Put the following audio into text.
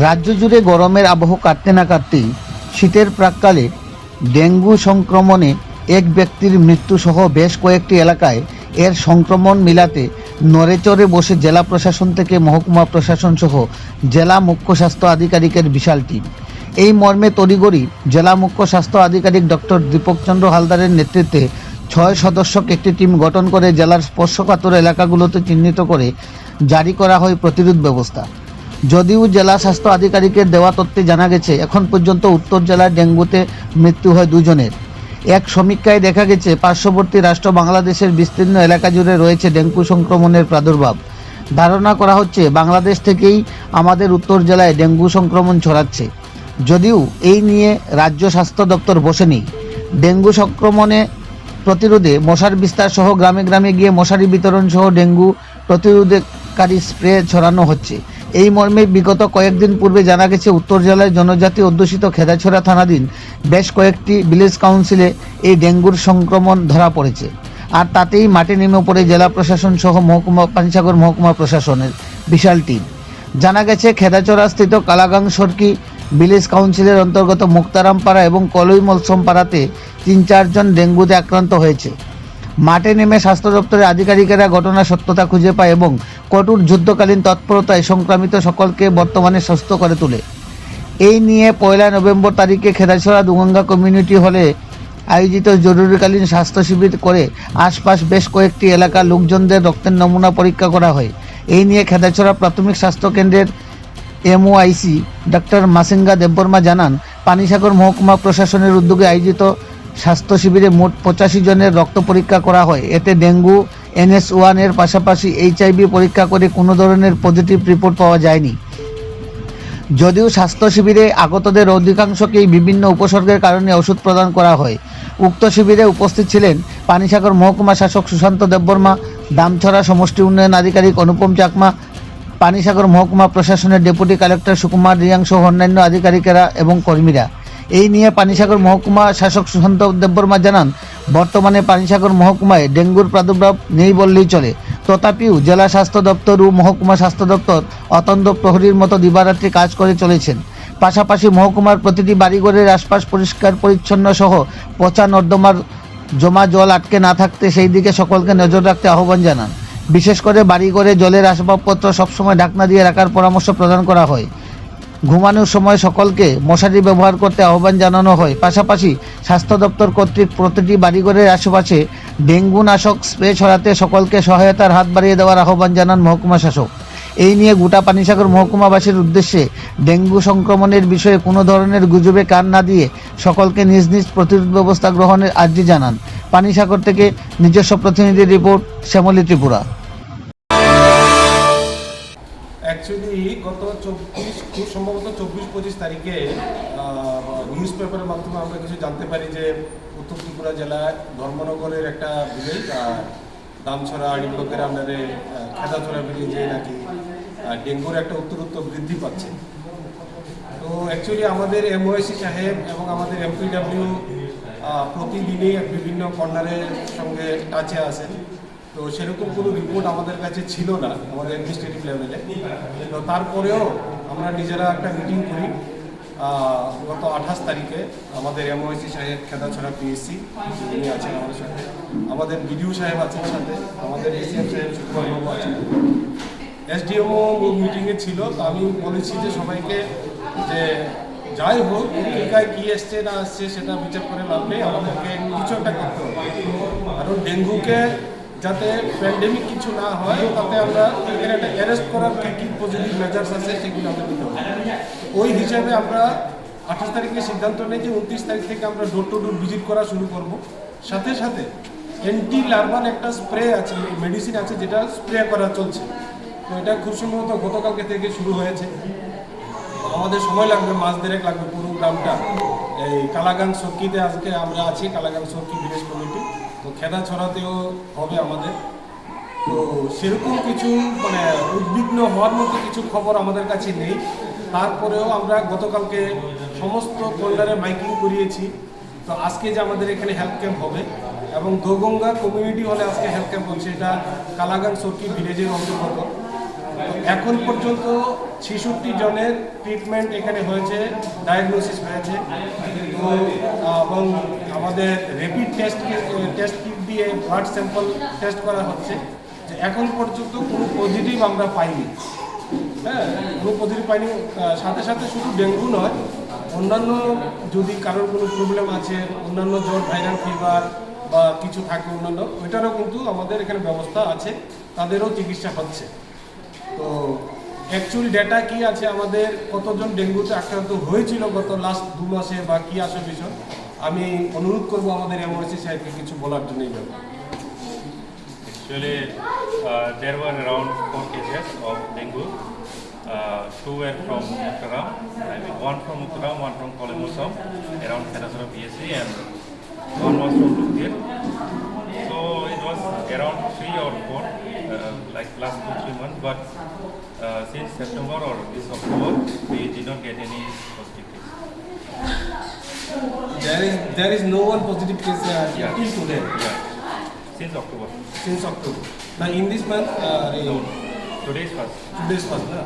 রাজ্য জুড়ে গরমের আবহ কাটতে না কাটতেই শীতের প্রাক্কালে ডেঙ্গু সংক্রমণে এক ব্যক্তির মৃত্যুসহ বেশ কয়েকটি এলাকায় এর সংক্রমণ মিলাতে নড়েচড়ে বসে জেলা প্রশাসন থেকে মহকুমা প্রশাসন সহ জেলা মুখ্য স্বাস্থ্য আধিকারিকের বিশাল টিম। এই মর্মে তড়িঘড়ি জেলা মুখ্য স্বাস্থ্য আধিকারিক ডক্টর দীপকচন্দ্র হালদারের নেতৃত্বে 6 সদস্যক একটি টিম গঠন করে জেলার স্পর্শকাতর এলাকাগুলোতে চিহ্নিত করে জারি করা হয় প্রতিরোধ ব্যবস্থা। যদিও জেলা স্বাস্থ্য আধিকারিকের দেওয়া তথ্যে জানা গেছে এখন পর্যন্ত উত্তর জেলার ডেঙ্গুতে মৃত্যু হয় 2 জনের। এক সমীক্ষায় দেখা গেছে পার্শ্ববর্তী রাষ্ট্র বাংলাদেশের বিস্তীর্ণ এলাকা জুড়ে রয়েছে ডেঙ্গু সংক্রমণের প্রাদুর্ভাব। ধারণা করা হচ্ছে বাংলাদেশ থেকেই আমাদের উত্তর জেলায় ডেঙ্গু সংক্রমণ ছড়াচ্ছে। যদিও এই নিয়ে রাজ্য স্বাস্থ্য দপ্তর বসেনি। ডেঙ্গু সংক্রমণে প্রতিরোধে মশার বিস্তার সহ গ্রামে গ্রামে গিয়ে মশারি বিতরণ সহ ডেঙ্গু প্রতিরোধকারী স্প্রে ছড়ানো হচ্ছে। এই মর্মে বিগত কয়েকদিন পূর্বে জানা গেছে উত্তর জেলার জনজাতি অধ্যুষিত খেদাছড়া থানাধীন বেশ কয়েকটি ভিলেজ কাউন্সিলে এই ডেঙ্গুর সংক্রমণ ধরা পড়েছে। আর তাতেই মাঠে নেমে পড়ে জেলা প্রশাসন সহ পানিসাগর মহকুমা প্রশাসনের বিশাল টিম। জানা গেছে খেদাছড়া স্থিত কালাগাং সরকি ভিলেজ কাউন্সিলের অন্তর্গত মুক্তারামপাড়া এবং কলই মলসম পাড়াতে 3-4 জন ডেঙ্গুতে আক্রান্ত হয়েছে। মাঠে নেমে স্বাস্থ্য দপ্তরের আধিকারিকেরা ঘটনার সত্যতা খুঁজে পায় এবং কঠোর যুদ্ধকালীন তৎপরতায় সংক্রমিত সকলকে বর্তমানে সুস্থ করে তোলে। এই নিয়ে 1 নভেম্বর তারিখে খেদাছড়া দুগঙ্গা কমিউনিটি হলে আয়োজিত জরুরিকালীন স্বাস্থ্য শিবির করে আশপাশ বেশ কয়েকটি এলাকার লোকজনদের রক্তের নমুনা পরীক্ষা করা হয়। এই নিয়ে খেদাছড়া প্রাথমিক স্বাস্থ্য কেন্দ্রের এমওআইসি ডক্টর মাসিঙ্গা দেববর্মা জানান, পানিসাগর মহকুমা প্রশাসনের উদ্যোগে আয়োজিত স্বাস্থ্য শিবিরে মোট 85 জনের রক্ত পরীক্ষা করা হয়। এতে ডেঙ্গু NS1 এর পাশাপাশি HIV পরীক্ষা করে কোনো ধরনের পজিটিভ রিপোর্ট পাওয়া যায়নি। যদিও স্বাস্থ্য শিবিরে আগতদের অধিকাংশকেই বিভিন্ন উপসর্গের কারণে ওষুধ প্রদান করা হয়। উক্ত শিবিরে উপস্থিত ছিলেন পানিসাগর মহকুমা শাসক সুশান্ত দেববর্মা, দামছড়া সমষ্টি উন্নয়ন আধিকারিক অনুপম চাকমা, পানিসাগর মহকুমা প্রশাসনের ডেপুটি কালেক্টর সুকুমার রিয়াং সহ অন্যান্য আধিকারিকেরা এবং কর্মীরা। এই নিয়ে পানিসাগর মহকুমা শাসক সুশান্ত দেববর্মা জানান, বর্তমানে পানিসাগর মহকুমায় ডেঙ্গুর প্রাদুর্ভাব নেই বললেই চলে। তথাপিও জেলা স্বাস্থ্য দপ্তর ও মহকুমা স্বাস্থ্য দপ্তর অতন্দ্র প্রহরীর মতো দিবারাত্রি কাজ করে চলেছেন। পাশাপাশি মহকুমার প্রতিটি বাড়িঘরের আশপাশ পরিষ্কার পরিচ্ছন্ন সহ পচা নর্দমার জমা জল আটকে না থাকতে সেই দিকে সকলকে নজর রাখতে আহ্বান জানান। বিশেষ করে বাড়িঘরে জলের আসবাবপত্র সবসময় ঢাকনা দিয়ে রাখার পরামর্শ প্রদান করা হয়। ঘুমানোর সময় সকলকে মশারি ব্যবহার করতে আহ্বান জানানো হয়। পাশাপাশি স্বাস্থ্য দপ্তর কর্তৃক প্রতিটি বাড়িঘরের আশেপাশে ডেঙ্গু নাশক স্প্রে ছড়াতে সকলকে সহায়তার হাত বাড়িয়ে দেওয়ার আহ্বান জানান মহকুমা শাসক। এই নিয়ে গোটা পানিসাগর মহকুমাবাসীর উদ্দেশ্যে ডেঙ্গু সংক্রমণের বিষয়ে কোনো ধরনের গুজবে কান না দিয়ে সকলকে নিজ নিজ প্রতিরোধ ব্যবস্থা গ্রহণের আর্জি জানান। পানিসাগর থেকে নিজস্ব প্রতিনিধি রিপোর্ট, শ্যামলী ত্রিপুরা। অ্যাকচুয়ালি গত 24 খুব সম্ভবত 24-25 তারিখে নিউজ পেপারের মাধ্যমে আমরা কিছু জানতে পারি যে উত্তর ত্রিপুরা জেলায় ধর্মনগরের একটা ভিলেজ দামছড়া আড়িব্লকের আন্ডারে খেদাছড়া ভিলেজে নাকি ডেঙ্গুর একটা উত্তরোত্তর বৃদ্ধি পাচ্ছে। তো অ্যাকচুয়ালি আমাদের MOIC সাহেব এবং আমাদের MPW প্রতিদিনই বিভিন্ন কর্নারের সঙ্গে টাচে আসেন। তো সেরকম কোনো রিপোর্ট আমাদের কাছে ছিল না আমাদের অ্যাডমিনিস্ট্রেটিভ লেভেলে। তো তারপরেও আমরা নিজেরা একটা মিটিং করি গত 28 তারিখে। আমাদের MOIC সাহেব, খেদাছড়া PSC যিনি আছেন আমাদের সাথে, আমাদের BDO সাহেব আছেন সাথে, আমাদের ACM সাহেব সুকুমারবাবু আছেন, SDMও মিটিংয়ে ছিল। তো আমি বলেছি যে সবাইকে যে যাই হোক টিকায় কী এসছে না আসছে সেটা বিচার করে লাভ নেই, আমাদেরকে কিছু একটা করতে হবে। কারণ ডেঙ্গুকে যাতে প্যান্ডেমিক কিছু না হয় তাতে আমরা এখানে একটা অ্যারেস্ট করার কী পজিটিভ মেজার্স আছে সেগুলো আমরা নিতে হবে। ওই হিসাবে আমরা 28 তারিখে সিদ্ধান্ত নেই যে 29 তারিখ থেকে আমরা ডোর টু ডোর ভিজিট করা শুরু করব। সাথে সাথে অ্যান্টি লার্ভাল একটা স্প্রে আছে, মেডিসিন আছে যেটা স্প্রে করা চলছে। তো এটা খুব সম্ভবত গতকালকে থেকে শুরু হয়েছে। আমাদের সময় লাগবে, মাস দেড়েক লাগবে পুরো গ্রামটা। এই কালাগাং সরকিতে আজকে আমরা আছি, কালাগাং সরকি ভিলেজ কমিটি। তো খেদাছড়াতেও হবে আমাদের। তো সেরকম কিছু মানে উদ্বিগ্ন হওয়ার মতো কিছু খবর আমাদের কাছে নেই। তারপরেও আমরা গতকালকে সমস্ত কর্নারে মাইকিং করিয়েছি। তো আজকে যে আমাদের এখানে হেলথ ক্যাম্প হবে এবং দোগঙ্গা কমিউনিটি হলে আজকে হেলথ ক্যাম্প হচ্ছে, এটা কালাগাং সরকি ভিলেজের অন্তর্গত। এখন পর্যন্ত 66 জনের ট্রিটমেন্ট এখানে হয়েছে, ডায়াগনোসিস হয়েছে। তো এবং আমাদের র্যাপিড টেস্ট কিট দিয়ে ব্লাড স্যাম্পল টেস্ট করা হচ্ছে, যে এখন পর্যন্ত কোনো পজিটিভ আমরা পাইনি। হ্যাঁ, কোনো পজিটিভ পাইনি। সাথে সাথে শুধু ডেঙ্গু নয়, অন্যান্য যদি কারোর কোনো প্রবলেম আছে, অন্যান্য জ্বর, ভাইরাল ফিভার বা কিছু থাকে অন্যান্য, ওইটারও কিন্তু আমাদের এখানে ব্যবস্থা আছে, তাদেরও চিকিৎসা হচ্ছে। তো অ্যাকচুয়ালি ডেটা কি আছে আমাদের, কতজন ডেঙ্গুতে আক্রান্ত হয়েছিল গত লাস্ট 2 মাসে বা কি আসে বিষয়, আমি অনুরোধ করব আমাদের এমআরসি সাহেবকে কিছু বলার জন্য। Actually, there were around 4 cases of dengue. 2 were from Uttaram, I mean 1 from Uttaram, 1 from Kolemosam, around Khenasara PSC, and 1 was from Lukdir. So it was around 3 or 4, like last 2-3 months, but since September or this October, we did not get any positive case. There is no one positive case Yeah. till today. Yeah, since October. Since October. Now in this month, No, today is first. today's first, na?